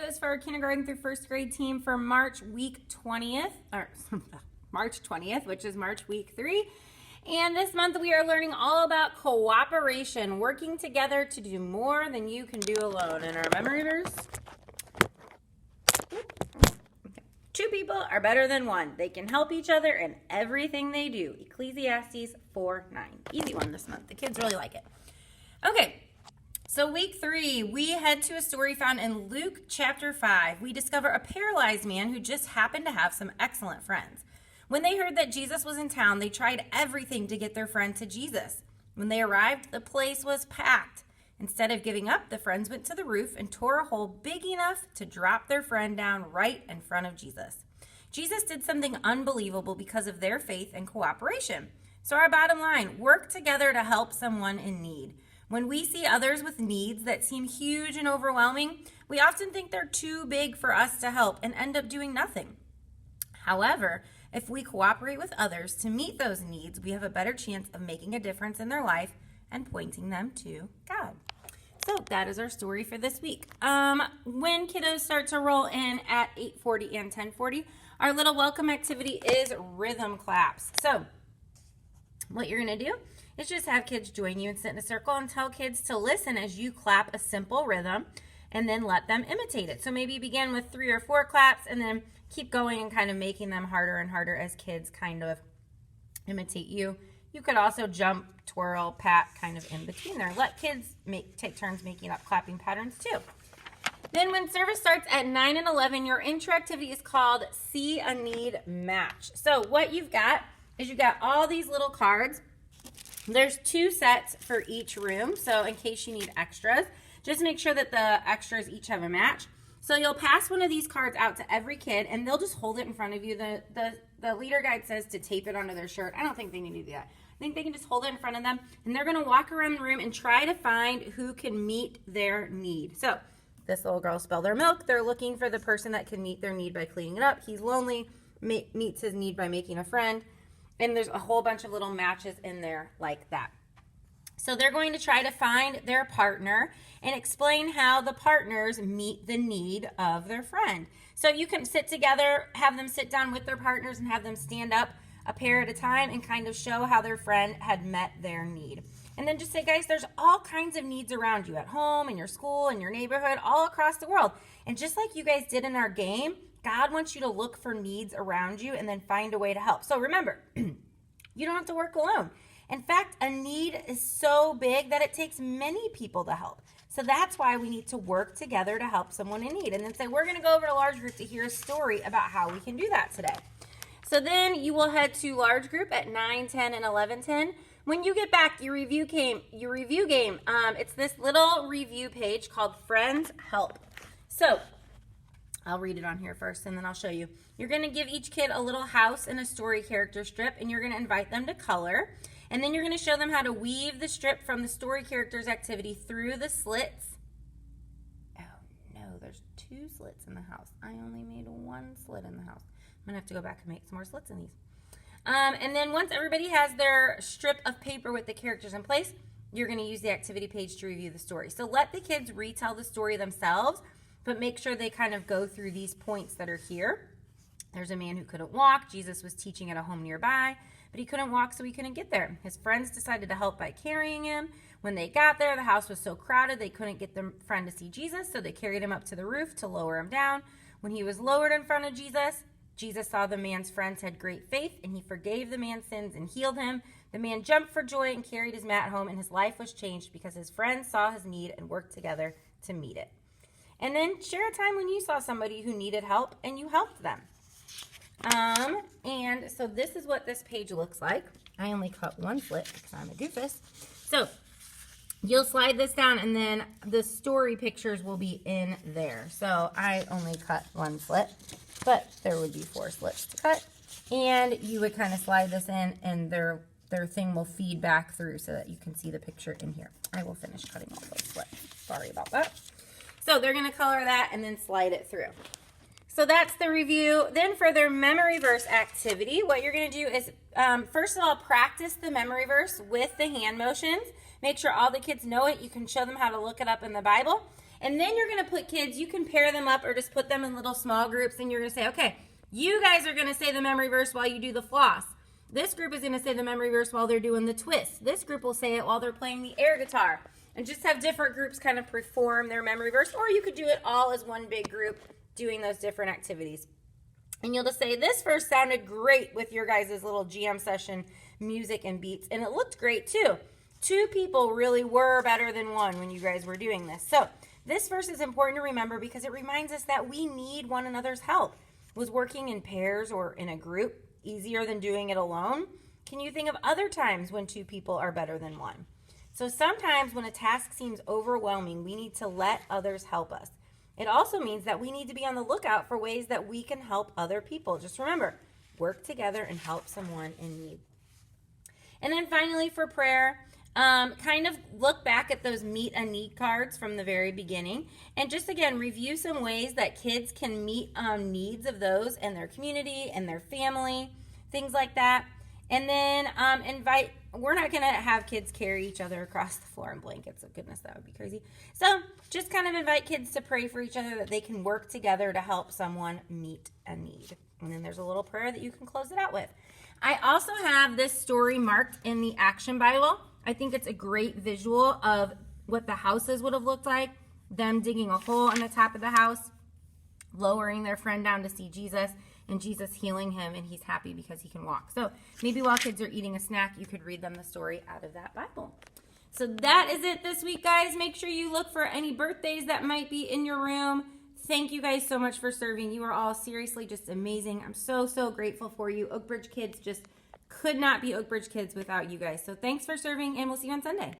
kiddos for our kindergarten through first grade team for March 20th, which is March week 3. And this month we are learning all about cooperation, working together to do more than you can do alone. In our memory verse, 2 people are better than 1. They can help each other in everything they do. Ecclesiastes 4:9. Easy one this month. The kids really like it. Okay. So week 3, we head to a story found in Luke chapter 5. We discover a paralyzed man who just happened to have some excellent friends. When they heard that Jesus was in town, they tried everything to get their friend to Jesus. When they arrived, the place was packed. Instead of giving up, the friends went to the roof and tore a hole big enough to drop their friend down right in front of Jesus. Jesus did something unbelievable because of their faith and cooperation. So our bottom line, work together to help someone in need. When we see others with needs that seem huge and overwhelming, we often think they're too big for us to help and end up doing nothing. However, if we cooperate with others to meet those needs, we have a better chance of making a difference in their life and pointing them to God. So that is our story for this week. When kiddos start to roll in at 8:40 and 10:40, our little welcome activity is rhythm claps. So what you're going to do is just have kids join you and sit in a circle and tell kids to listen as you clap a simple rhythm and then let them imitate it. So maybe begin with 3 or 4 claps and then keep going and kind of making them harder and harder as kids kind of imitate you. You could also jump, twirl, pat kind of in between there. Let kids take turns making up clapping patterns too. Then when service starts at 9 and 11, your intro activity is called See a Need Match. So what you've got is you've got all these little cards. There's 2 sets for each room, so in case you need extras, just make sure that the extras each have a match. So you'll pass one of these cards out to every kid, and they'll just hold it in front of you. The leader guide says to tape it onto their shirt. I don't think they need to do that. I think they can just hold it in front of them, and they're going to walk around the room and try to find who can meet their need. So this little girl spilled their milk. They're looking for the person that can meet their need by cleaning it up. He's lonely, meets his need by making a friend. And there's a whole bunch of little matches in there like that. So they're going to try to find their partner and explain how the partners meet the need of their friend. So you can sit together, have them sit down with their partners and have them stand up a pair at a time and kind of show how their friend had met their need. And then just say, guys, there's all kinds of needs around you at home, in your school, in your neighborhood, all across the world. And just like you guys did in our game, God wants you to look for needs around you and then find a way to help. So remember, you don't have to work alone. In fact, a need is so big that it takes many people to help. So that's why we need to work together to help someone in need. And then say, we're going to go over to large group to hear a story about how we can do that today. So then you will head to large group at 9, 10, and 11:10. When you get back, your review game, it's this little review page called Friends Help. So I'll read it on here first and then I'll show you. You're going to give each kid a little house and a story character strip, and you're going to invite them to color. And then you're going to show them how to weave the strip from the story characters activity through the slits. Oh no, there's 2 slits in the house. I only made 1 slit in the house. I'm going to have to go back and make some more slits in these. And then once everybody has their strip of paper with the characters in place, you're going to use the activity page to review the story. So let the kids retell the story themselves, but make sure they kind of go through these points that are here. There's a man who couldn't walk. Jesus was teaching at a home nearby, but he couldn't walk, so he couldn't get there. His friends decided to help by carrying him. When they got there, the house was so crowded they couldn't get their friend to see Jesus, so they carried him up to the roof to lower him down. When he was lowered in front of Jesus, Jesus saw the man's friends had great faith, and he forgave the man's sins and healed him. The man jumped for joy and carried his mat home, and his life was changed because his friends saw his need and worked together to meet it. And then share a time when you saw somebody who needed help and you helped them. And so this is what this page looks like. I only cut 1 slit because I'm a doofus. So you'll slide this down and then the story pictures will be in there. So I only cut 1 slit, but there would be 4 slits to cut. And you would kind of slide this in and their thing will feed back through so that you can see the picture in here. I will finish cutting all those slits. Sorry about that. So they're going to color that and then slide it through. So that's the review. Then for their memory verse activity, what you're going to do is, first of all, practice the memory verse with the hand motions. Make sure all the kids know it. You can show them how to look it up in the Bible. And then you're going to put kids, you can pair them up or just put them in little small groups, and you're going to say, okay, you guys are going to say the memory verse while you do the floss. This group is going to say the memory verse while they're doing the twist. This group will say it while they're playing the air guitar. And just have different groups kind of perform their memory verse, or you could do it all as one big group doing those different activities. And you'll just say, this verse sounded great with your guys' little jam session music and beats, and it looked great too. 2 people really were better than 1 when you guys were doing this. So this verse is important to remember because it reminds us that we need one another's help. Was working in pairs or in a group easier than doing it alone? Can you think of other times when 2 people are better than 1? So sometimes when a task seems overwhelming, we need to let others help us. It also means that we need to be on the lookout for ways that we can help other people. Just remember, work together and help someone in need. And then finally for prayer, kind of look back at those meet a need cards from the very beginning and just again review some ways that kids can meet needs of those in their community and their family, things like that. And then we're not going to have kids carry each other across the floor in blankets. Oh, goodness, that would be crazy. So just kind of invite kids to pray for each other that they can work together to help someone meet a need. And then there's a little prayer that you can close it out with. I also have this story marked in the Action Bible. I think it's a great visual of what the houses would have looked like. Them digging a hole in the top of the house, lowering their friend down to see Jesus, and Jesus healing him, and he's happy because he can walk. So maybe while kids are eating a snack, you could read them the story out of that Bible. So that is it this week, guys. Make sure you look for any birthdays that might be in your room. Thank you guys so much for serving. You are all seriously just amazing. I'm so, so grateful for you. Oak Bridge Kids just could not be Oak Bridge Kids without you guys. So thanks for serving, and we'll see you on Sunday.